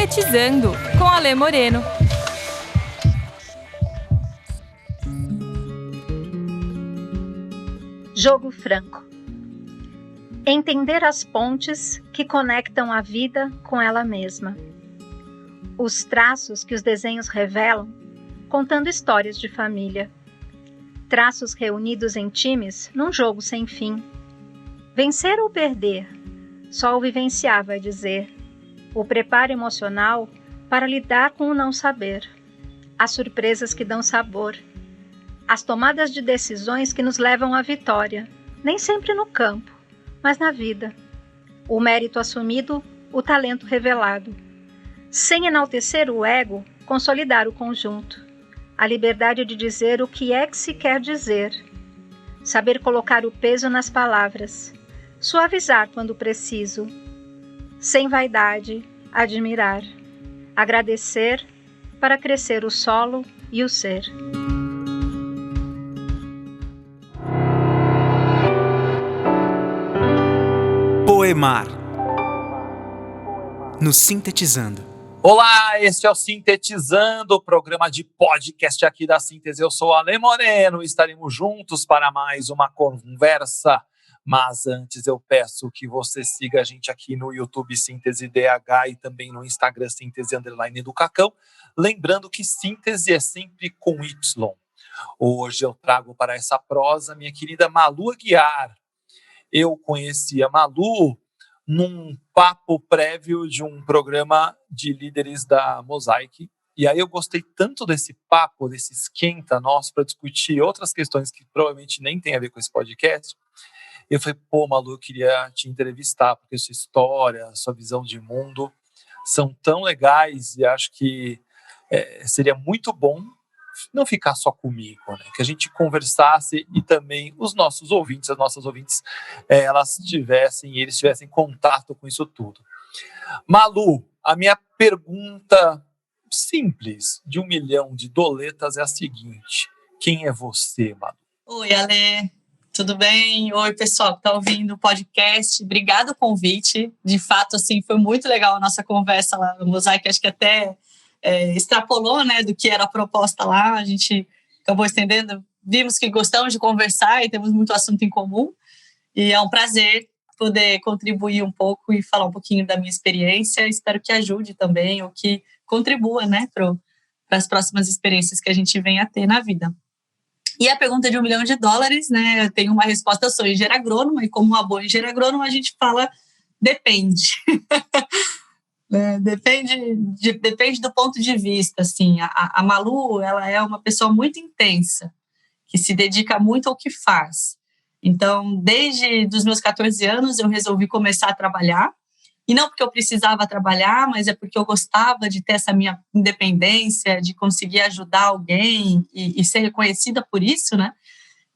Sintetizando, com Alê Moreno. Jogo franco. Entender as pontes que conectam a vida com ela mesma. Os traços que os desenhos revelam, contando histórias de família. Traços reunidos em times num jogo sem fim. Vencer ou perder, só o vivenciar vai dizer. O preparo emocional para lidar com o não saber. As surpresas que dão sabor. As tomadas de decisões que nos levam à vitória, nem sempre no campo, mas na vida. O mérito assumido, o talento revelado. Sem enaltecer o ego, consolidar o conjunto. A liberdade de dizer o que é que se quer dizer. Saber colocar o peso nas palavras. Suavizar quando preciso. Sem vaidade, admirar. Agradecer para crescer o solo e o ser. Poemar no Sintetizando. Olá, este é o Sintetizando, o programa de podcast aqui da Síntese. Eu sou o Alê Moreno e estaremos juntos para mais uma conversa. Mas antes eu peço que você siga a gente aqui no YouTube Síntese DH e também no Instagram Síntese _Educacão. Lembrando que síntese é sempre com Y. Hoje eu trago para essa prosa minha querida Malu Aguiar. Eu conheci a Malu num papo prévio de um programa de líderes da Mosaic. E aí eu gostei tanto desse papo, desse esquenta nosso para discutir outras questões que provavelmente nem tem a ver com esse podcast. Eu falei, Malu, eu queria te entrevistar, porque sua história, sua visão de mundo são tão legais e acho que seria muito bom não ficar só comigo, né? Que a gente conversasse e também os nossos ouvintes, as nossas ouvintes, eles tivessem contato com isso tudo. Malu, a minha pergunta simples de 1 milhão de doletas é a seguinte: quem é você, Malu? Oi, Alê. Tudo bem? Oi, pessoal que está ouvindo o podcast. Obrigado o convite. De fato, assim, foi muito legal a nossa conversa lá no Mosaic. Acho que até extrapolou, né, do que era a proposta lá. A gente acabou estendendo. Vimos que gostamos de conversar e temos muito assunto em comum. E é um prazer poder contribuir um pouco e falar um pouquinho da minha experiência. Espero que ajude também ou que contribua, né, para as próximas experiências que a gente venha a ter na vida. E a pergunta de 1 milhão de dólares, né? Eu tenho uma resposta, eu sou engenheira agrônoma, e como uma boa engenheira agrônoma, a gente fala depende. Depende do ponto de vista, assim. A Malu, ela é uma pessoa muito intensa, que se dedica muito ao que faz. Então, desde os meus 14 anos, eu resolvi começar a trabalhar. E não porque eu precisava trabalhar, mas é porque eu gostava de ter essa minha independência, de conseguir ajudar alguém e ser reconhecida por isso, né?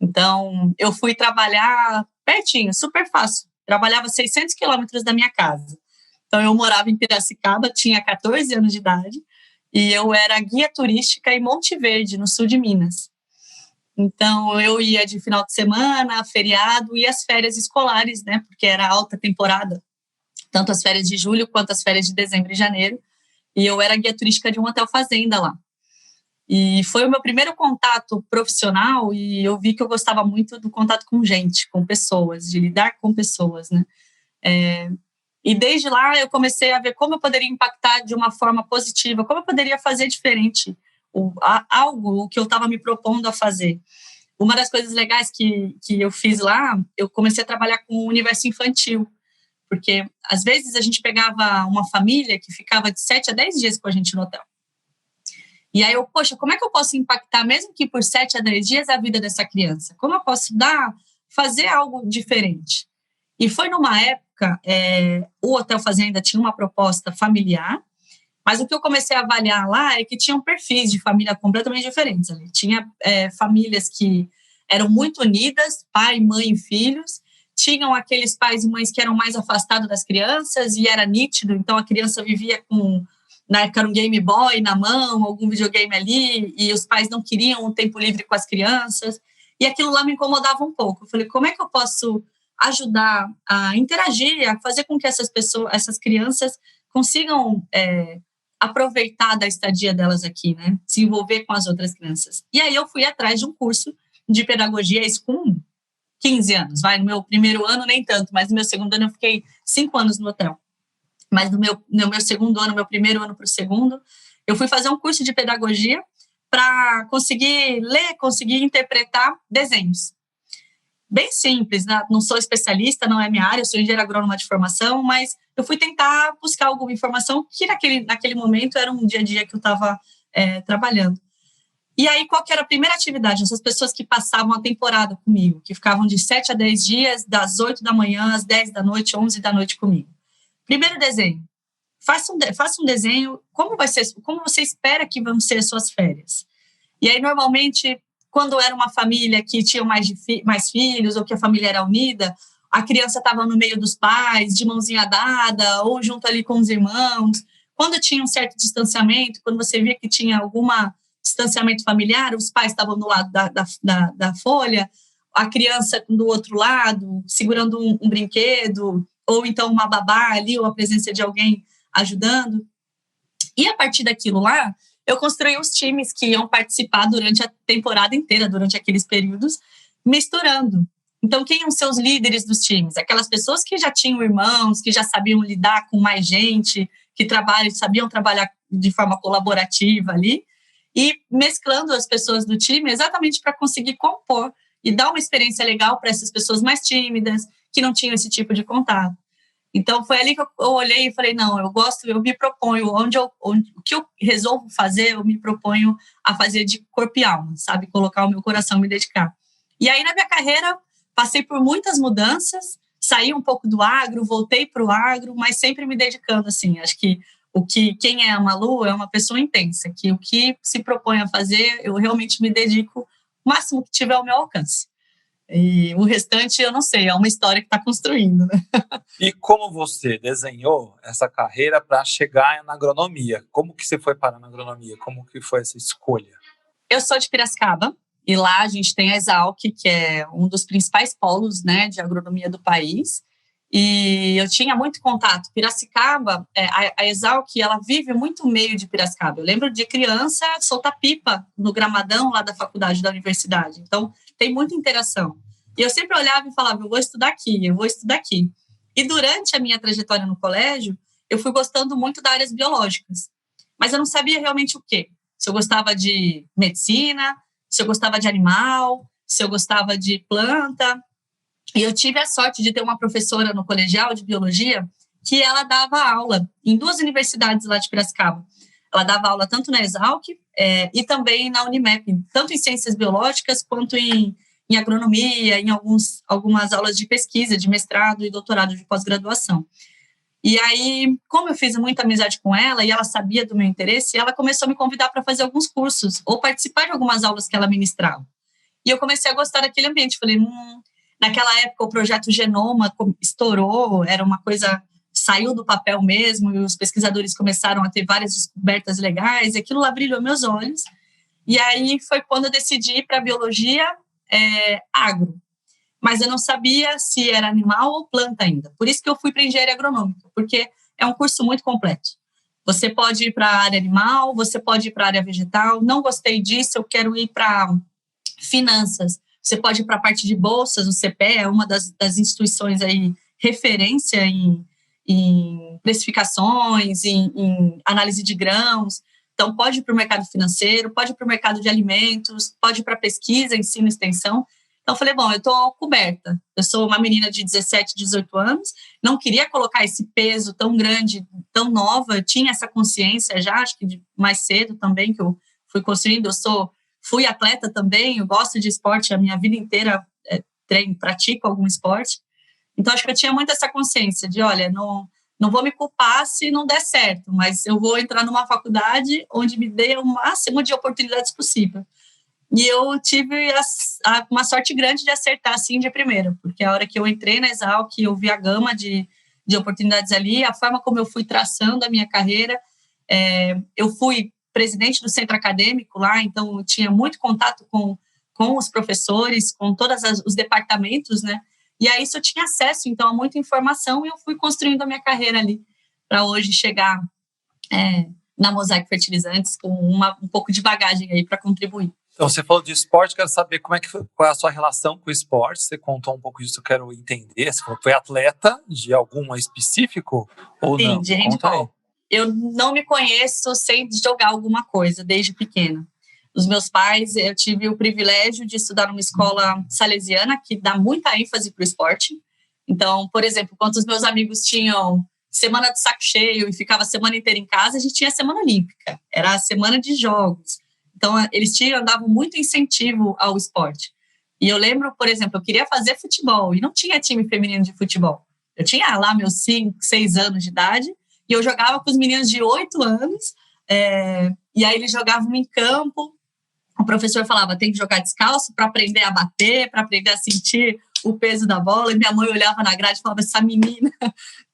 Então, eu fui trabalhar pertinho, super fácil. Trabalhava 600 quilômetros da minha casa. Então, eu morava em Piracicaba, tinha 14 anos de idade, e eu era guia turística em Monte Verde, no sul de Minas. Então, eu ia de final de semana, feriado e as férias escolares, né? Porque era alta temporada. Tanto as férias de julho quanto as férias de dezembro e janeiro. E eu era guia turística de um hotel fazenda lá. E foi o meu primeiro contato profissional e eu vi que eu gostava muito do contato com gente, com pessoas, de lidar com pessoas, né? E desde lá eu comecei a ver como eu poderia impactar de uma forma positiva, como eu poderia fazer diferente algo que eu estava me propondo a fazer. Uma das coisas legais que eu fiz lá, eu comecei a trabalhar com o universo infantil. Porque, às vezes, a gente pegava uma família que ficava de 7 a 10 dias com a gente no hotel. E aí como é que eu posso impactar, mesmo que por 7 a 10 dias, a vida dessa criança? Como eu posso fazer algo diferente? E foi numa época, o Hotel Fazenda tinha uma proposta familiar, mas o que eu comecei a avaliar lá é que tinham perfis de família completamente diferentes. Ali. Tinha famílias que eram muito unidas, pai, mãe e filhos. Tinham aqueles pais e mães que eram mais afastados das crianças e era nítido, então a criança vivia com, na época, um Game Boy na mão, algum videogame ali, e os pais não queriam um tempo livre com as crianças, e aquilo lá me incomodava um pouco. Eu falei, como é que eu posso ajudar a interagir, a fazer com que essas crianças consigam aproveitar da estadia delas aqui, né? Se envolver com as outras crianças. E aí eu fui atrás de um curso de pedagogia, isso com 15 anos, no meu primeiro ano nem tanto, mas no meu segundo ano eu fiquei 5 anos no hotel. Mas no meu segundo ano, meu primeiro ano para o segundo, eu fui fazer um curso de pedagogia para conseguir ler, conseguir interpretar desenhos. Bem simples, né? Não sou especialista, não é minha área, eu sou engenheira agrônoma de formação, mas eu fui tentar buscar alguma informação que naquele momento era um dia a dia que eu estava trabalhando. E aí, qual que era a primeira atividade? Essas pessoas que passavam a temporada comigo, que ficavam de 7 a 10 dias, das 8 da manhã às 10 da noite, 11 da noite comigo. Primeiro desenho. Faça um desenho, como você espera que vão ser as suas férias. E aí, normalmente, quando era uma família que tinha mais filhos, ou que a família era unida, a criança estava no meio dos pais, de mãozinha dada, ou junto ali com os irmãos. Quando tinha um certo distanciamento, quando você via que tinha algum distanciamento familiar, os pais estavam do lado da folha, a criança do outro lado, segurando um brinquedo, ou então uma babá ali, ou a presença de alguém ajudando. E a partir daquilo lá, eu construí os times que iam participar durante a temporada inteira, durante aqueles períodos, misturando. Então, quem iam ser os líderes dos times? Aquelas pessoas que já tinham irmãos, que já sabiam lidar com mais gente, que sabiam trabalhar de forma colaborativa ali, e mesclando as pessoas do time exatamente para conseguir compor e dar uma experiência legal para essas pessoas mais tímidas, que não tinham esse tipo de contato. Então, foi ali que eu olhei e falei, não, eu me proponho, o que eu resolvo fazer, eu me proponho a fazer de corpo e alma, sabe? Colocar o meu coração, me dedicar. E aí, na minha carreira, passei por muitas mudanças, saí um pouco do agro, voltei para o agro, mas sempre me dedicando, assim. Acho que quem é a Malu é uma pessoa intensa, que o que se propõe a fazer, eu realmente me dedico o máximo que tiver ao meu alcance. E o restante, eu não sei, é uma história que está construindo, né? E como você desenhou essa carreira para chegar na agronomia? Como que você foi parar na agronomia? Como que foi essa escolha? Eu sou de Piracicaba, e lá a gente tem a Exalc, que é um dos principais polos, né, de agronomia do país. E eu tinha muito contato. Piracicaba, a Exalc, ela vive muito meio de Piracicaba. Eu lembro de criança soltar pipa no gramadão lá da faculdade, da universidade. Então, tem muita interação. E eu sempre olhava e falava, eu vou estudar aqui. E durante a minha trajetória no colégio, eu fui gostando muito das áreas biológicas. Mas eu não sabia realmente o quê. Se eu gostava de medicina, se eu gostava de animal, se eu gostava de planta. E eu tive a sorte de ter uma professora no colegial de biologia que ela dava aula em 2 universidades lá de Piracicaba. Ela dava aula tanto na Exalc e também na Unimep, tanto em ciências biológicas quanto em agronomia, em algumas aulas de pesquisa, de mestrado e doutorado de pós-graduação. E aí, como eu fiz muita amizade com ela e ela sabia do meu interesse, ela começou a me convidar para fazer alguns cursos ou participar de algumas aulas que ela ministrava. E eu comecei a gostar daquele ambiente. Falei, naquela época o projeto Genoma estourou, era uma coisa, saiu do papel mesmo, e os pesquisadores começaram a ter várias descobertas legais, e aquilo lá brilhou meus olhos. E aí foi quando eu decidi ir para biologia agro. Mas eu não sabia se era animal ou planta ainda. Por isso que eu fui para engenharia agronômica, porque é um curso muito completo. Você pode ir para a área animal, você pode ir para a área vegetal. Não gostei disso, eu quero ir para finanças. Você pode ir para a parte de bolsas, o CPE é uma das instituições aí, referência em precificações, em análise de grãos. Então, pode ir para o mercado financeiro, pode ir para o mercado de alimentos, pode ir para pesquisa, ensino e extensão. Então, eu falei, bom, eu estou coberta. Eu sou uma menina de 17, 18 anos, não queria colocar esse peso tão grande, tão nova, eu tinha essa consciência já, acho que mais cedo também, que eu fui construindo. Fui atleta também, eu gosto de esporte, a minha vida inteira pratico algum esporte. Então, acho que eu tinha muito essa consciência de, olha, não vou me culpar se não der certo, mas eu vou entrar numa faculdade onde me dê o máximo de oportunidades possível. E eu tive uma sorte grande de acertar, assim, de primeira, porque a hora que eu entrei na Exalc, eu vi a gama de oportunidades ali, a forma como eu fui traçando a minha carreira. Eu fui presidente do centro acadêmico lá, então eu tinha muito contato com os professores, com todos os departamentos, né? E a isso eu tinha acesso, então, a muita informação, e eu fui construindo a minha carreira ali, para hoje chegar na Mosaic Fertilizantes, com um pouco de bagagem aí para contribuir. Então, você falou de esporte, quero saber qual é a sua relação com o esporte. Você contou um pouco disso, eu quero entender. Você falou que foi atleta de alguma específico ou Sim, não? de handball. Eu não me conheço sem jogar alguma coisa, desde pequena. Os meus pais, eu tive o privilégio de estudar numa escola salesiana, que dá muita ênfase para o esporte. Então, por exemplo, quando os meus amigos tinham semana de saco cheio e ficava a semana inteira em casa, a gente tinha a semana olímpica, era a semana de jogos. Então, eles davam muito incentivo ao esporte. E eu lembro, por exemplo, eu queria fazer futebol e não tinha time feminino de futebol. Eu tinha lá meus 5, 6 anos de idade e eu jogava com os meninos de 8 anos. E aí eles jogavam em campo. O professor falava, tem que jogar descalço para aprender a bater, para aprender a sentir o peso da bola. E minha mãe olhava na grade e falava, essa menina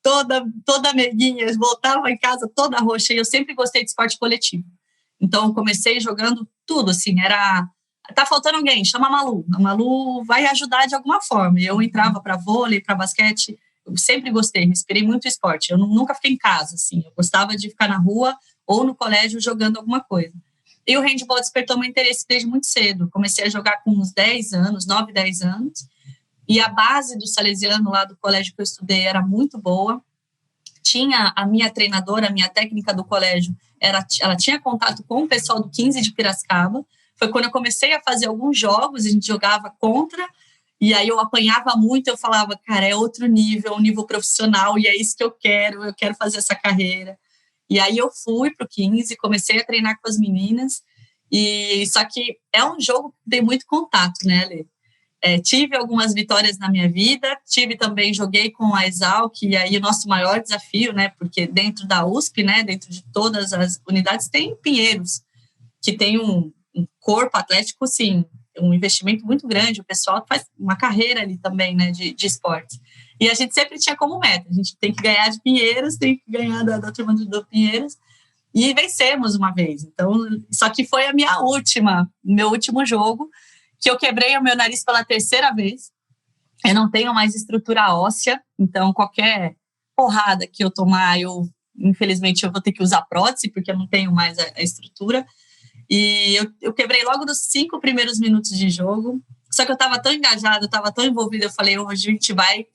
toda meiguinha, voltava em casa toda roxa. E eu sempre gostei de esporte coletivo. Então, comecei jogando tudo, assim, tá faltando alguém, chama a Malu vai ajudar de alguma forma. E eu entrava para vôlei, para basquete, eu sempre gostei, respirei muito esporte. Eu nunca fiquei em casa, assim, eu gostava de ficar na rua ou no colégio jogando alguma coisa. E o handball despertou meu interesse desde muito cedo. Comecei a jogar com uns 10 anos, 9, 10 anos. E a base do salesiano lá do colégio que eu estudei era muito boa. Tinha a minha treinadora, a minha técnica do colégio, ela tinha contato com o pessoal do 15 de Piracicaba. Foi quando eu comecei a fazer alguns jogos, a gente jogava contra, e aí eu apanhava muito, eu falava, cara, é outro nível, um nível profissional, e é isso que eu quero fazer essa carreira. E aí eu fui para o 15, comecei a treinar com as meninas, e só que é um jogo que tem muito contato, né, Alê? Tive algumas vitórias na minha vida, joguei com a Exalc, e aí o nosso maior desafio, né, porque dentro da USP, né, dentro de todas as unidades, tem Pinheiros, que tem um corpo atlético, sim, um investimento muito grande, o pessoal faz uma carreira ali também, né, de esportes. E a gente sempre tinha como meta, a gente tem que ganhar de Pinheiros, tem que ganhar da turma do Pinheiros, e vencemos uma vez. Então, só que foi meu último jogo, que eu quebrei o meu nariz pela 3ª vez. Eu não tenho mais estrutura óssea, então qualquer porrada que eu tomar, infelizmente, eu vou ter que usar prótese, porque eu não tenho mais a estrutura. E eu quebrei logo nos 5 primeiros minutos de jogo, só que eu estava tão engajada, eu estava tão envolvida, eu falei, hoje a gente vai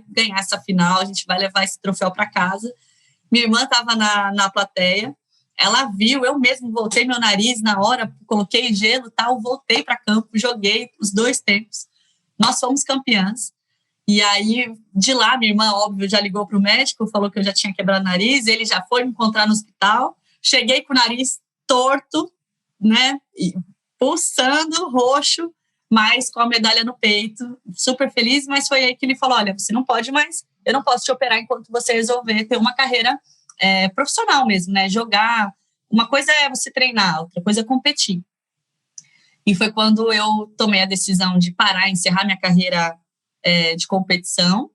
ganhar essa final, a gente vai levar esse troféu para casa. Minha irmã estava na plateia, ela viu, eu mesmo voltei meu nariz na hora, coloquei gelo e tal, voltei para campo, joguei os 2 tempos. Nós fomos campeãs. E aí, de lá, minha irmã, óbvio, já ligou para o médico, falou que eu já tinha quebrado o nariz, ele já foi me encontrar no hospital. Cheguei com o nariz torto, né, pulsando, roxo, mas com a medalha no peito, super feliz, mas foi aí que ele falou, olha, você não pode mais, eu não posso te operar enquanto você resolver ter uma carreira profissional mesmo, né? Jogar, uma coisa é você treinar, outra coisa é competir. E foi quando eu tomei a decisão de parar, encerrar minha carreira de competição.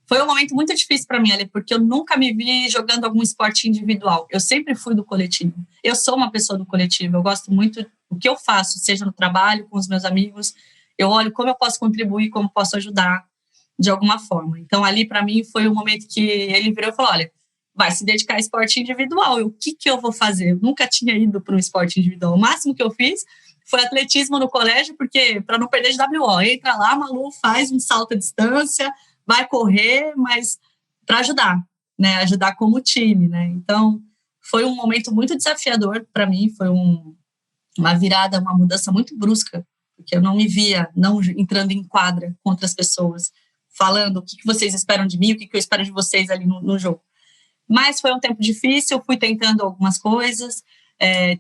Foi um momento muito difícil para mim, Ale, porque eu nunca me vi jogando algum esporte individual. Eu sempre fui do coletivo. Eu sou uma pessoa do coletivo. Eu gosto muito do que eu faço, seja no trabalho, com os meus amigos. Eu olho como eu posso contribuir, como posso ajudar de alguma forma. Então, ali, para mim, foi um momento que ele virou e falou, olha, vai se dedicar a esporte individual. O que eu vou fazer? Eu nunca tinha ido para um esporte individual. O máximo que eu fiz foi atletismo no colégio, porque para não perder de WO. Entra lá, Malu, faz um salto à distância, vai correr, mas para ajudar, né? Ajudar como time, né? Então, foi um momento muito desafiador para mim, foi uma virada, uma mudança muito brusca, porque eu não me via não entrando em quadra com outras pessoas, falando o que vocês esperam de mim, o que eu espero de vocês ali no jogo. Mas foi um tempo difícil, fui tentando algumas coisas,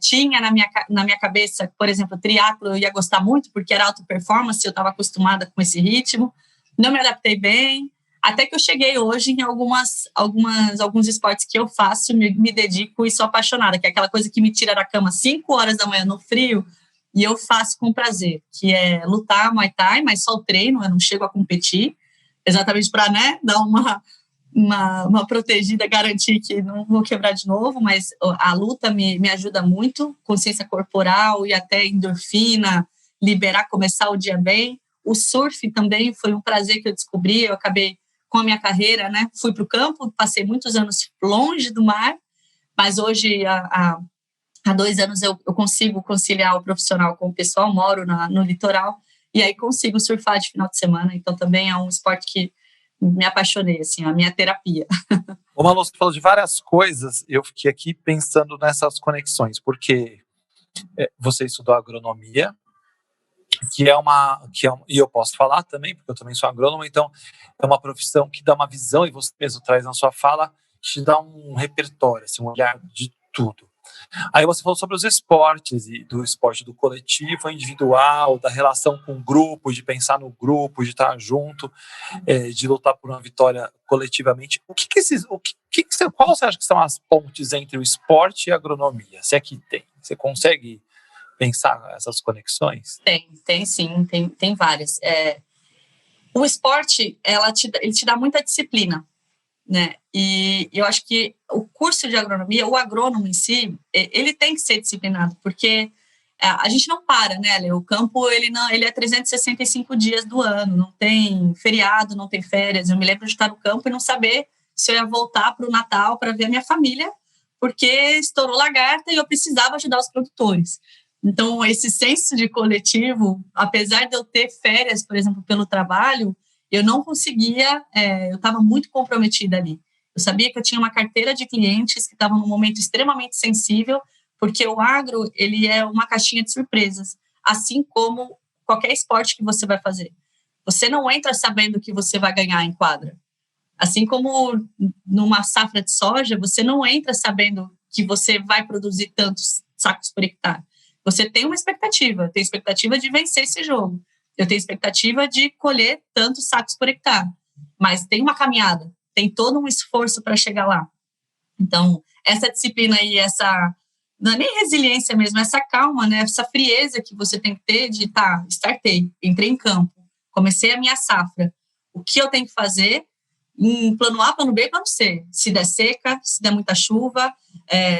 tinha na minha cabeça, por exemplo, triatlo eu ia gostar muito, porque era alta performance, eu estava acostumada com esse ritmo, não me adaptei bem, até que eu cheguei hoje em alguns esportes que eu faço, me dedico e sou apaixonada, que é aquela coisa que me tira da cama 5 horas da manhã no frio, e eu faço com prazer, que é lutar Muay Thai, mas só o treino, eu não chego a competir, exatamente para, né, dar uma protegida, garantir que não vou quebrar de novo, mas a luta me ajuda muito, consciência corporal e até endorfina, liberar, começar o dia bem. O surf também foi um prazer que eu descobri, eu acabei com a minha carreira, né? Fui para o campo, passei muitos anos longe do mar, Mas hoje, há 2 anos, eu consigo conciliar o profissional com o pessoal, moro no litoral, e aí consigo surfar de final de semana, então também é um esporte que me apaixonei, assim, a minha terapia. Ô Malu, você falou de várias coisas, eu fiquei aqui pensando nessas conexões, porque você estudou agronomia, e eu posso falar também, porque eu também sou agrônomo, então é uma profissão que dá uma visão, e você mesmo traz na sua fala, que te dá um repertório, assim, um olhar de tudo. Aí você falou sobre os esportes, e do esporte do coletivo, individual, da relação com o grupo, de pensar no grupo, de estar junto, de lutar por uma vitória coletivamente. Qual você acha que são as pontes entre o esporte e a agronomia? Se é que tem. Você consegue pensar essas conexões? Tem sim, tem várias. O esporte, ele te dá muita disciplina, né? E eu acho que o curso de agronomia, o agrônomo em si, ele tem que ser disciplinado, porque a gente não para, né, Lê? O campo, ele é 365 dias do ano, não tem feriado, não tem férias. Eu me lembro de estar no campo e não saber se eu ia voltar para o Natal para ver a minha família, porque estourou lagarta e eu precisava ajudar os produtores. Então, esse senso de coletivo, apesar de eu ter férias, por exemplo, pelo trabalho, eu não conseguia, eu estava muito comprometida ali. Eu sabia que eu tinha uma carteira de clientes que estavam num momento extremamente sensível, porque o agro, ele é uma caixinha de surpresas, assim como qualquer esporte que você vai fazer. Você não entra sabendo que você vai ganhar em quadra. Assim como numa safra de soja, você não entra sabendo que você vai produzir tantos sacos por hectare. Você tem uma expectativa, eu tenho expectativa de vencer esse jogo, eu tenho expectativa de colher tantos sacos por hectare, mas tem uma caminhada, tem todo um esforço para chegar lá. Então, essa disciplina aí, não é nem resiliência mesmo, essa calma, né, essa frieza que você tem que ter de, startei, entrei em campo, comecei a minha safra, o que eu tenho que fazer em plano A, plano B e plano C. Se der seca, se der muita chuva,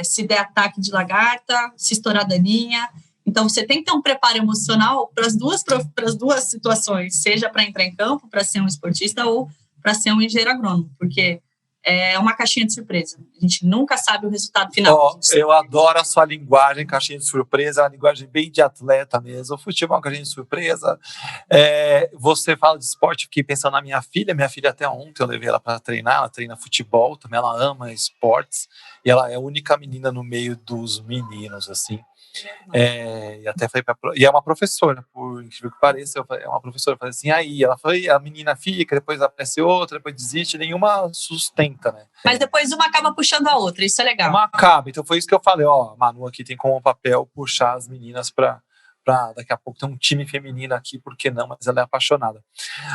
se der ataque de lagarta, se estourar daninha. Então, você tem que ter um preparo emocional para as duas situações, seja para entrar em campo, para ser um esportista ou para ser um engenheiro agrônomo, porque é uma caixinha de surpresa. A gente nunca sabe o resultado final. Eu adoro a sua linguagem, caixinha de surpresa, uma linguagem bem de atleta mesmo. O futebol é uma caixinha de surpresa. Você fala de esporte, fiquei pensando na minha filha até ontem eu levei ela para treinar, ela treina futebol, também ela ama esportes, e ela é a única menina no meio dos meninos, assim. E até falei e é uma professora, por incrível que pareça, é uma professora. Eu falei assim, aí ela foi, a menina fica, depois aparece outra, depois desiste, nenhuma sustenta, né? Mas depois uma acaba puxando a outra, isso é legal. Uma acaba, então foi isso que eu falei, a Manu aqui tem como papel puxar as meninas para daqui a pouco ter um time feminino aqui, por que não? Mas ela é apaixonada.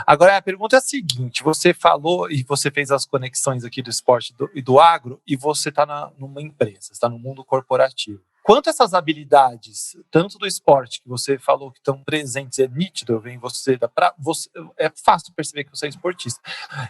Agora, a pergunta é a seguinte, você falou e você fez as conexões aqui do esporte e do agro, e você está numa empresa, está no mundo corporativo. Quanto essas habilidades, tanto do esporte que você falou que estão presentes, é nítido, eu venho você, é fácil perceber que você é esportista.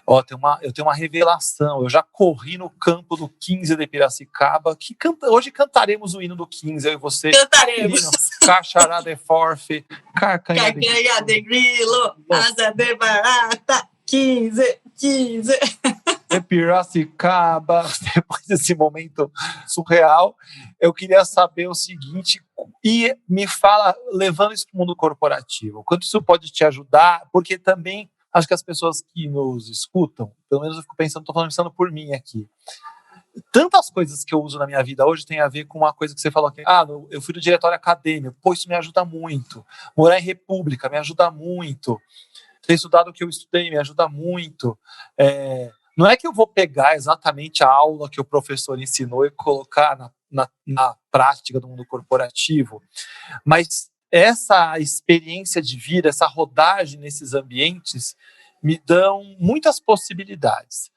Eu tenho uma revelação, eu já corri no campo do 15 de Piracicaba, hoje cantaremos o hino do 15, eu e você. Cantaremos. Cachará de forfe, carcanha de grilo, asa de barata, 15. De Piracicaba. Depois desse momento surreal, eu queria saber o seguinte, e me fala, levando isso para o mundo corporativo, quanto isso pode te ajudar, porque também acho que as pessoas que nos escutam, pelo menos eu fico pensando, estou pensando por mim aqui, tantas coisas que eu uso na minha vida hoje tem a ver com uma coisa que você falou aqui, eu fui do diretório acadêmico, isso me ajuda muito, morar em república me ajuda muito, ter estudado o que eu estudei me ajuda muito, não é que eu vou pegar exatamente a aula que o professor ensinou e colocar na prática do mundo corporativo, mas essa experiência de vida, essa rodagem nesses ambientes me dão muitas possibilidades.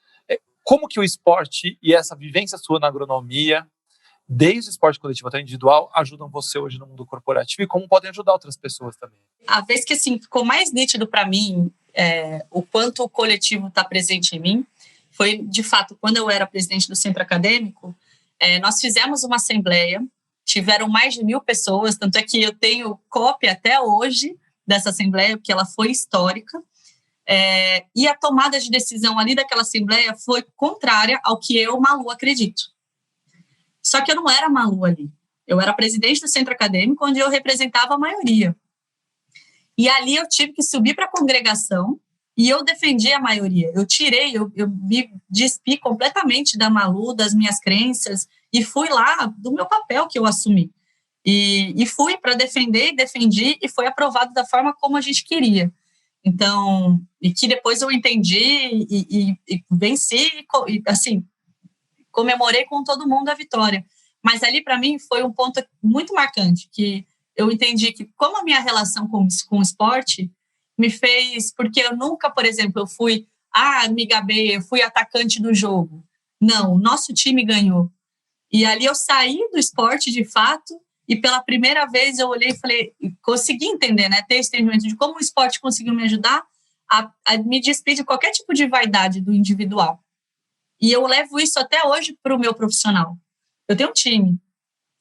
Como que o esporte e essa vivência sua na agronomia, desde o esporte coletivo até o individual, ajudam você hoje no mundo corporativo e como podem ajudar outras pessoas também? A vez que assim, ficou mais nítido para mim o quanto o coletivo está presente em mim, foi, de fato, quando eu era presidente do centro acadêmico, nós fizemos uma assembleia, tiveram mais de 1.000 pessoas, tanto é que eu tenho cópia até hoje dessa assembleia, porque ela foi histórica, e a tomada de decisão ali daquela assembleia foi contrária ao que eu, Malu, acredito. Só que eu não era a Malu ali. Eu era presidente do centro acadêmico, onde eu representava a maioria. E ali eu tive que subir para a congregação e eu defendi a maioria. Eu me despi completamente da Malu, das minhas crenças, e fui lá do meu papel que eu assumi. E fui para defender, e defendi, e foi aprovado da forma como a gente queria. Então, e que depois eu entendi e venci, e assim, comemorei com todo mundo a vitória. Mas ali, para mim, foi um ponto muito marcante, que eu entendi que como a minha relação com o esporte me fez... Porque eu nunca, por exemplo, eu fui, me gabei, eu fui atacante do jogo. Não, o nosso time ganhou. E ali eu saí do esporte, de fato, e pela primeira vez eu olhei e falei, consegui entender, né, ter esse entendimento de como o esporte conseguiu me ajudar a me despir de qualquer tipo de vaidade do individual. E eu levo isso até hoje para o meu profissional. Eu tenho um time,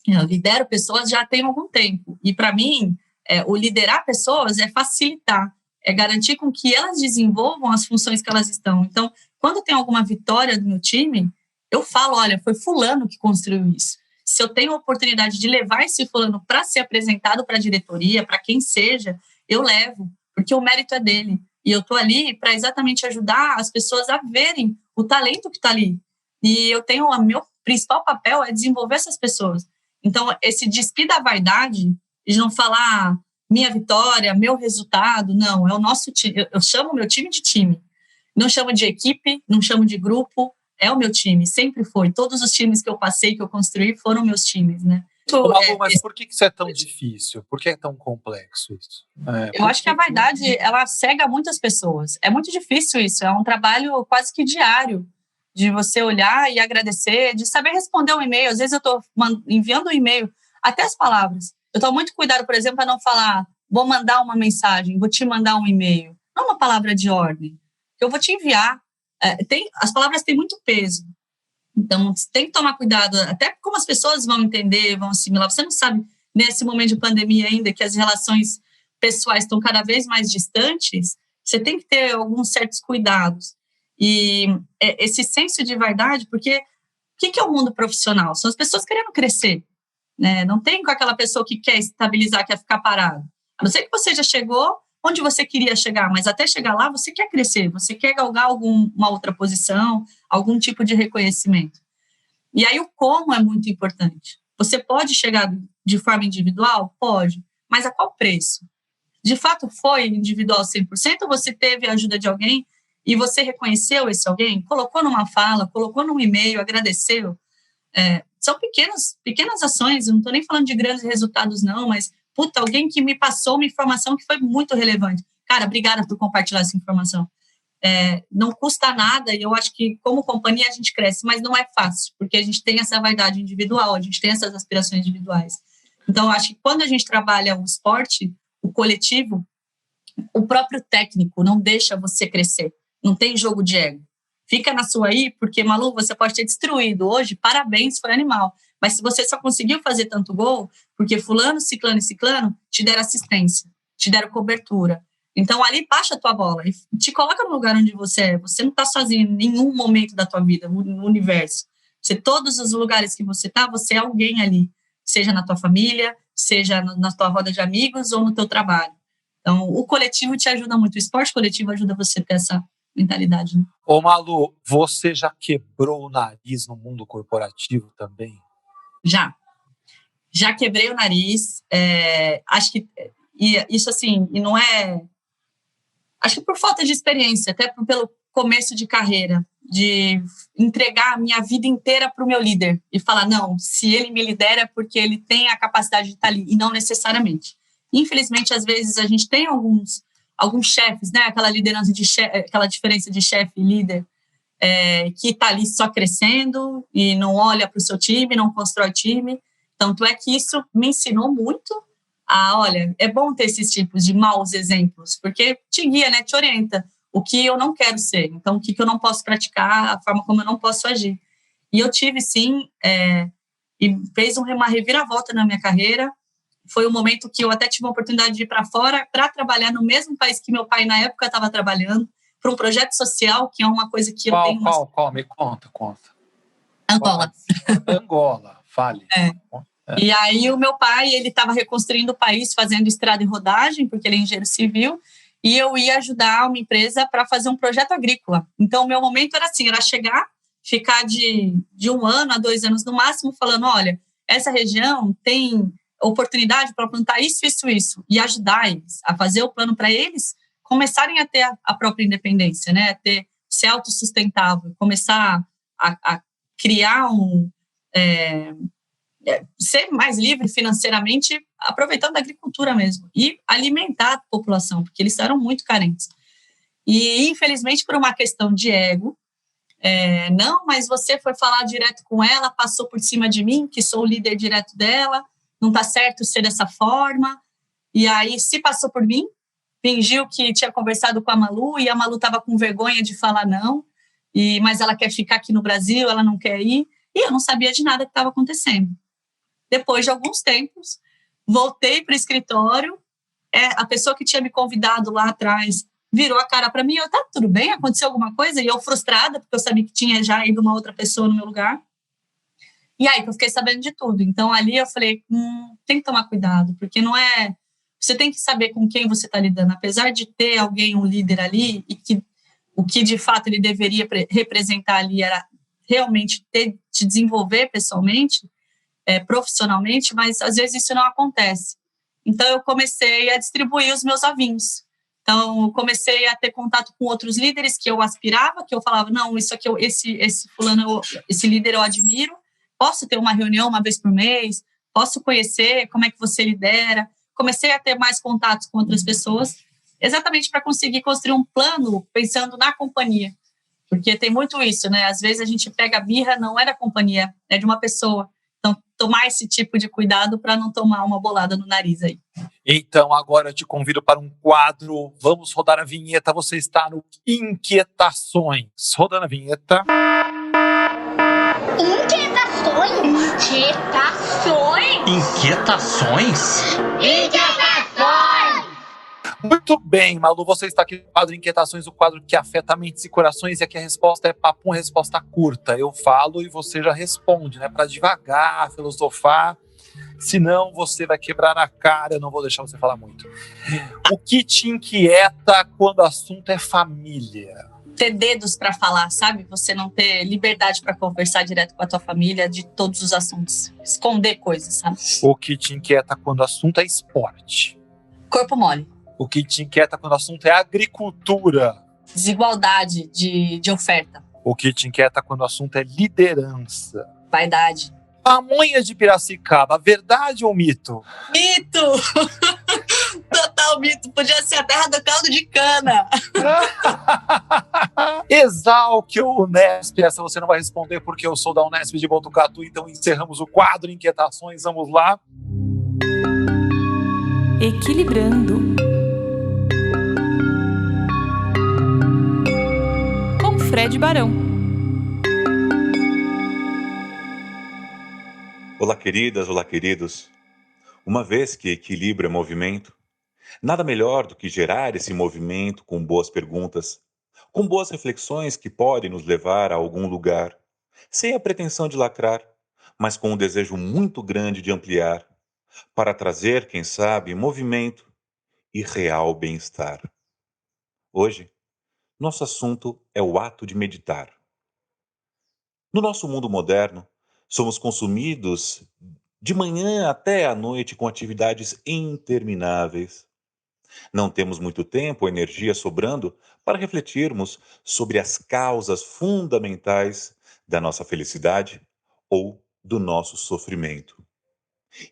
eu lidero pessoas já tem algum tempo. E para mim, o liderar pessoas é facilitar, é garantir com que elas desenvolvam as funções que elas estão. Então, quando tem alguma vitória do meu time, eu falo, olha, foi fulano que construiu isso. Se eu tenho a oportunidade de levar esse fulano para ser apresentado para a diretoria, para quem seja, eu levo, porque o mérito é dele. E eu estou ali para exatamente ajudar as pessoas a verem o talento que está ali. E eu tenho, o meu principal papel é desenvolver essas pessoas. Então, esse despir da vaidade, de não falar minha vitória, meu resultado, não, é o nosso time. Eu chamo o meu time de time. Não chamo de equipe, não chamo de grupo, é o meu time, sempre foi. Todos os times que eu passei, que eu construí, foram meus times, né? Malu, mas por que isso é tão difícil? Por que é tão complexo isso? Eu acho que a vaidade, ela cega muitas pessoas. É muito difícil isso, é um trabalho quase que diário, de você olhar e agradecer, de saber responder um e-mail. Às vezes eu estou enviando um e-mail, até as palavras. Eu tomo muito cuidado, por exemplo, para não falar, vou mandar uma mensagem, vou te mandar um e-mail. Não uma palavra de ordem, eu vou te enviar. As palavras têm muito peso. Então, você tem que tomar cuidado, até como as pessoas vão entender, vão assimilar. Você não sabe, nesse momento de pandemia ainda, que as relações pessoais estão cada vez mais distantes, você tem que ter alguns certos cuidados. E esse senso de vaidade, porque o que é o mundo profissional? São as pessoas querendo crescer, né? Não tem com aquela pessoa que quer estabilizar, quer ficar parado. A não ser que você já chegou onde você queria chegar, mas até chegar lá, você quer crescer, você quer galgar alguma outra posição, algum tipo de reconhecimento. E aí o como é muito importante. Você pode chegar de forma individual? Pode, mas a qual preço? De fato foi individual 100% ou você teve a ajuda de alguém e você reconheceu esse alguém? Colocou numa fala, colocou num e-mail, agradeceu? São pequenas ações, eu não estou nem falando de grandes resultados não, mas alguém que me passou uma informação que foi muito relevante. Cara, obrigada por compartilhar essa informação. Não custa nada, e eu acho que como companhia a gente cresce, mas não é fácil, porque a gente tem essa vaidade individual, a gente tem essas aspirações individuais. Então, eu acho que quando a gente trabalha o esporte, o coletivo, o próprio técnico não deixa você crescer, não tem jogo de ego. Fica na sua aí, porque, Malu, você pode ter destruído hoje, parabéns, foi animal. Mas se você só conseguiu fazer tanto gol, porque fulano, ciclano e ciclano te deram assistência, te deram cobertura. Então, ali baixa a tua bola e te coloca no lugar onde você é. Você não está sozinho em nenhum momento da tua vida, no universo. Todos os lugares que você está, você é alguém ali. Seja na tua família, seja na tua roda de amigos ou no teu trabalho. Então, o coletivo te ajuda muito. O esporte coletivo ajuda você a ter essa mentalidade. Né? Ô Malu, você já quebrou o nariz no mundo corporativo também? Já quebrei o nariz, acho que isso assim, e não é, acho que por falta de experiência, até pelo começo de carreira, de entregar a minha vida inteira para o meu líder e falar, não, se ele me lidera é porque ele tem a capacidade de estar ali, e não necessariamente. Infelizmente, às vezes, a gente tem alguns chefes, né, aquela liderança aquela diferença de chefe e líder, que está ali só crescendo e não olha para o seu time, não constrói time. Tanto é que isso me ensinou muito olha, é bom ter esses tipos de maus exemplos, porque te guia, né, te orienta o que eu não quero ser, então o que eu não posso praticar, a forma como eu não posso agir. E eu tive, sim, e fez uma reviravolta na minha carreira. Foi um momento que eu até tive uma oportunidade de ir para fora para trabalhar no mesmo país que meu pai, na época, estava trabalhando, para um projeto social, que é uma coisa que eu tenho... Qual? Me conta. Angola. Angola. Fale. E aí o meu pai, ele estava reconstruindo o país, fazendo estrada e rodagem, porque ele é engenheiro civil, e eu ia ajudar uma empresa para fazer um projeto agrícola. Então, o meu momento era assim, era chegar, ficar de 1 ano a 2 anos no máximo, falando, olha, essa região tem oportunidade para plantar isso, isso, isso, e ajudar eles a fazer o plano para eles começarem a ter a própria independência, né? A ser autossustentável, começar a criar ser mais livre financeiramente, aproveitando a agricultura mesmo, e alimentar a população, porque eles eram muito carentes. E, infelizmente, por uma questão de ego, não, mas você foi falar direto com ela, passou por cima de mim, que sou o líder direto dela, não está certo ser dessa forma. E aí, se passou por mim, fingiu que tinha conversado com a Malu, e a Malu estava com vergonha de falar não, mas ela quer ficar aqui no Brasil, ela não quer ir, e eu não sabia de nada que estava acontecendo. Depois de alguns tempos, voltei para o escritório, a pessoa que tinha me convidado lá atrás virou a cara para mim, tá, tudo bem? Aconteceu alguma coisa? E eu frustrada, porque eu sabia que tinha já ido uma outra pessoa no meu lugar. E aí que eu fiquei sabendo de tudo. Então, ali eu falei, tem que tomar cuidado, porque não é... Você tem que saber com quem você está lidando. Apesar de ter alguém, um líder ali, e que o que de fato ele deveria representar ali era realmente te desenvolver pessoalmente, profissionalmente, mas às vezes isso não acontece. Então, eu comecei a distribuir os meus ovinhos. Então, eu comecei a ter contato com outros líderes que eu aspirava, que eu falava, não, isso aqui, esse fulano, esse líder eu admiro, posso ter uma reunião uma vez por mês, posso conhecer como é que você lidera. Comecei a ter mais contatos com outras pessoas, exatamente para conseguir construir um plano pensando na companhia. Porque tem muito isso, né? Às vezes a gente pega a birra, não é da companhia, é de uma pessoa. Então, tomar esse tipo de cuidado para não tomar uma bolada no nariz aí. Então, agora eu te convido para um quadro. Vamos rodar a vinheta. Você está no Inquietações. Rodando a vinheta. Inquietações? Inquietações? Muito bem, Malu, você está aqui no quadro Inquietações, o quadro que afeta mentes e corações, e aqui a resposta é papum, resposta curta. Eu falo e você já responde, né? Para devagar, filosofar, senão você vai quebrar a cara, eu não vou deixar você falar muito. O que te inquieta quando o assunto é família? Ter dedos para falar, sabe? Você não ter liberdade para conversar direto com a tua família de todos os assuntos. Esconder coisas, sabe? O que te inquieta quando o assunto é esporte? Corpo mole. O que te inquieta quando o assunto é agricultura? Desigualdade de oferta. O que te inquieta quando o assunto é liderança? Vaidade. Pamonha de Piracicaba, verdade ou mito? Mito! Total mito. Podia ser a terra do caldo de cana. Exalc ou Unesp? Essa você não vai responder porque eu sou da Unesp de Botucatu, então encerramos o quadro Inquietações. Vamos lá. Equilibrando. Com Fred Barão. Olá, queridas, olá, queridos. Uma vez que equilíbrio é movimento, nada melhor do que gerar esse movimento com boas perguntas, com boas reflexões que podem nos levar a algum lugar, sem a pretensão de lacrar, mas com um desejo muito grande de ampliar, para trazer, quem sabe, movimento e real bem-estar. Hoje, nosso assunto é o ato de meditar. No nosso mundo moderno, somos consumidos de manhã até à noite com atividades intermináveis. Não temos muito tempo ou energia sobrando para refletirmos sobre as causas fundamentais da nossa felicidade ou do nosso sofrimento.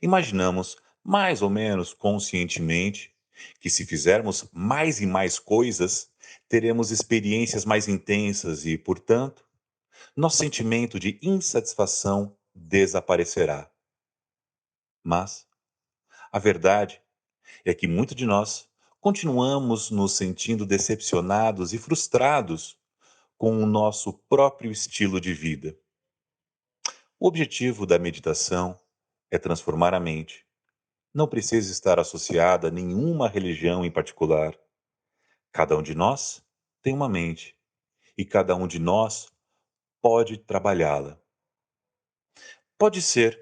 Imaginamos, mais ou menos conscientemente, que se fizermos mais e mais coisas, teremos experiências mais intensas e, portanto, nosso sentimento de insatisfação desaparecerá. Mas a verdade é que muitos de nós continuamos nos sentindo decepcionados e frustrados com o nosso próprio estilo de vida. O objetivo da meditação é transformar a mente. Não precisa estar associada a nenhuma religião em particular. Cada um de nós tem uma mente e cada um de nós pode trabalhá-la. Pode ser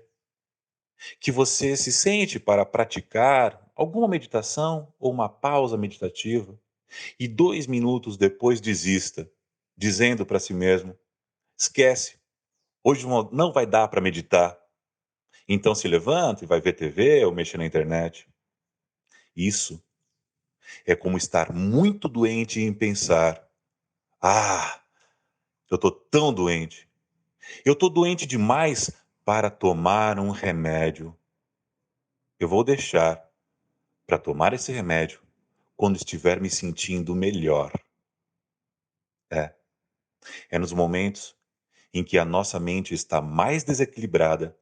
que você se sente para praticar alguma meditação ou uma pausa meditativa e 2 minutos depois desista, dizendo para si mesmo: esquece, hoje não vai dar para meditar. Então se levanta e vai ver TV ou mexer na internet. Isso é como estar muito doente em pensar: ah, eu estou tão doente. Eu estou doente demais para tomar um remédio. Eu vou deixar para tomar esse remédio quando estiver me sentindo melhor. É, é nos momentos em que a nossa mente está mais desequilibrada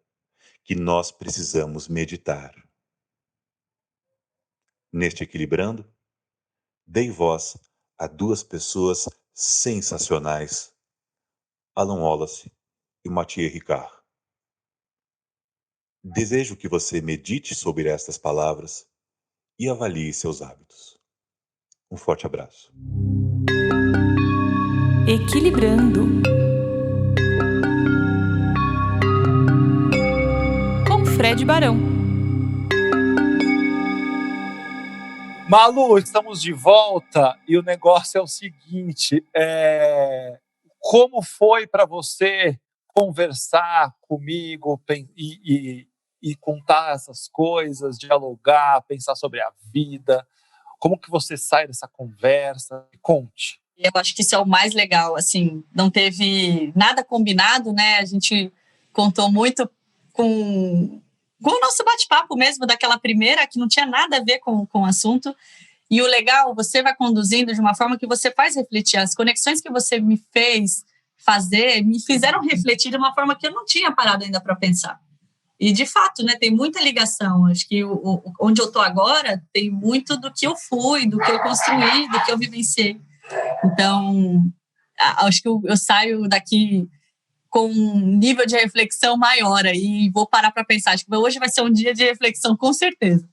que nós precisamos meditar. Neste Equilibrando, dei voz a 2 pessoas sensacionais, Alan Wallace e Mathieu Ricard. Desejo que você medite sobre estas palavras e avalie seus hábitos. Um forte abraço. Equilibrando. Com Fred Barão. Malu, estamos de volta e o negócio é o seguinte: como foi para você conversar comigo e contar essas coisas, dialogar, pensar sobre a vida? Como que você sai dessa conversa? Conte. Eu acho que isso é o mais legal, assim, não teve nada combinado, né? A gente contou muito com o nosso bate-papo mesmo, daquela primeira, que não tinha nada a ver com o assunto. E o legal, você vai conduzindo de uma forma que você faz refletir. As conexões que você me fez fazer me fizeram refletir de uma forma que eu não tinha parado ainda para pensar. E, de fato, né, tem muita ligação. Acho que onde eu estou agora tem muito do que eu fui, do que eu construí, do que eu vivenciei. Então, acho que eu saio daqui com um nível de reflexão maior aí e vou parar para pensar. Acho que hoje vai ser um dia de reflexão, com certeza.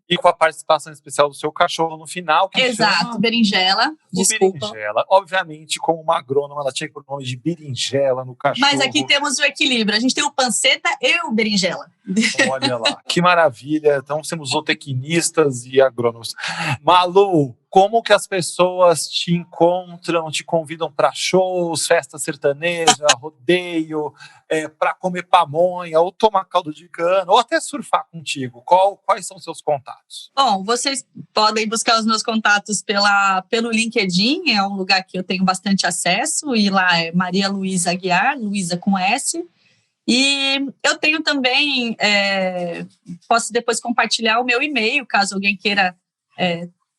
E com a participação especial do seu cachorro no final. Que Exato, chama Berinjela. Desculpa. Berinjela. Obviamente, como uma agrônoma, ela tinha que pôr o nome de Berinjela no cachorro. Mas aqui temos o equilíbrio. A gente tem o Panceta e o Berinjela. Olha lá, que maravilha. Então, temos zootecnistas e agrônomos. Malu, como que as pessoas te encontram, te convidam para shows, festa sertaneja, rodeio, para comer pamonha, ou tomar caldo de cana, ou até surfar contigo? Quais são os seus contatos? Bom, vocês podem buscar os meus contatos pelo LinkedIn, é um lugar que eu tenho bastante acesso, e lá é Maria Luísa Aguiar, Luísa com S. E eu tenho também, posso depois compartilhar o meu e-mail, caso alguém queira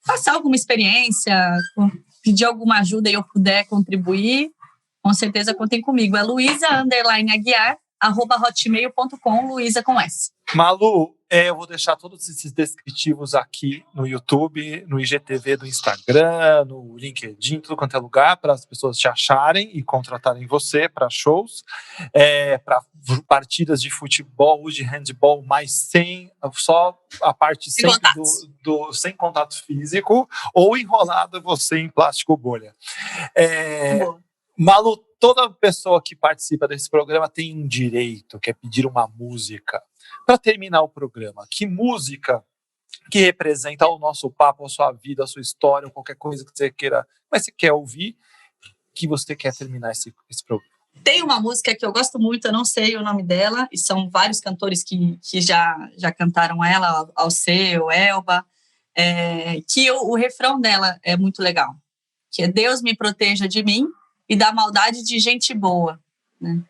passar alguma experiência, pedir alguma ajuda e eu puder contribuir, com certeza contem comigo. É luisa_aguiar@hotmail.com, Luísa com S. Malu, eu vou deixar todos esses descritivos aqui no YouTube, no IGTV do Instagram, no LinkedIn, tudo quanto é lugar, para as pessoas te acharem e contratarem você para shows, para partidas de futebol, de handball, mas só a parte Sem sempre sem contato físico, ou enrolada você em plástico bolha. Malu, toda pessoa que participa desse programa tem um direito, que é pedir uma música. Para terminar o programa, que música que representa o nosso papo, a sua vida, a sua história, ou qualquer coisa que você queira, mas você quer ouvir, que você quer terminar esse programa? Tem uma música que eu gosto muito, eu não sei o nome dela, e são vários cantores que já cantaram ela, Alceu, Elba, que o refrão dela é muito legal, que é Deus me proteja de mim e da maldade de gente boa, né?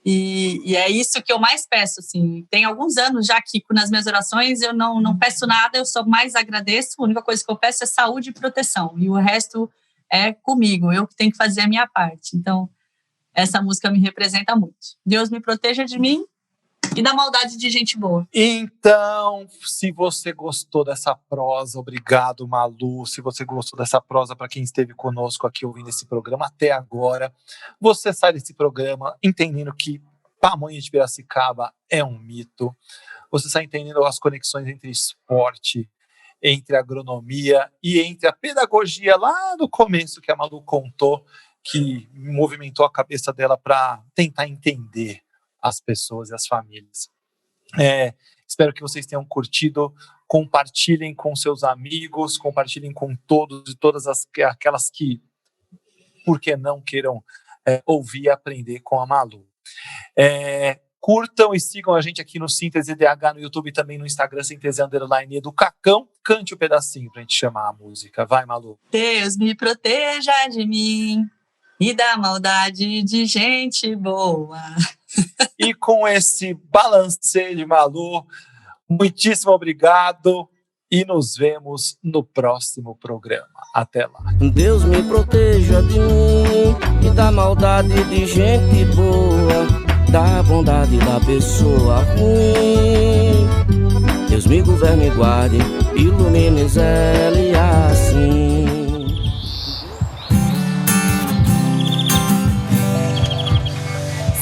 E é isso que eu mais peço, assim. Tem alguns anos já que nas minhas orações eu não peço nada, eu só mais agradeço. A única coisa que eu peço é saúde e proteção, e o resto é comigo, eu que tenho que fazer a minha parte. Então, essa música me representa muito. Deus me proteja de mim e da maldade de gente boa. Então, se você gostou dessa prosa, obrigado, Malu. Se você gostou dessa prosa, para quem esteve conosco aqui ouvindo esse programa até agora, você sai desse programa entendendo que pamonha de Piracicaba é um mito. Você sai entendendo as conexões entre esporte, entre agronomia e entre a pedagogia lá no começo que a Malu contou, que movimentou a cabeça dela para tentar entender as pessoas e as famílias. Espero que vocês tenham curtido. Compartilhem com seus amigos, compartilhem com todos e todas aquelas que, por que não, queiram ouvir e aprender com a Malu. Curtam e sigam a gente aqui no Síntese DH, no YouTube e também no Instagram, Síntese_Educacão. Cante um pedacinho pra gente chamar a música. Vai, Malu. Deus me proteja de mim e da maldade de gente boa. E com esse balanceio de Malu, muitíssimo obrigado e nos vemos no próximo programa. Até lá. Deus me proteja de mim e da maldade de gente boa, da bondade da pessoa ruim. Deus me governe e guarde, ilumine zele assim.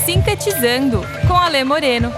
Sintetizando com Alê Moreno.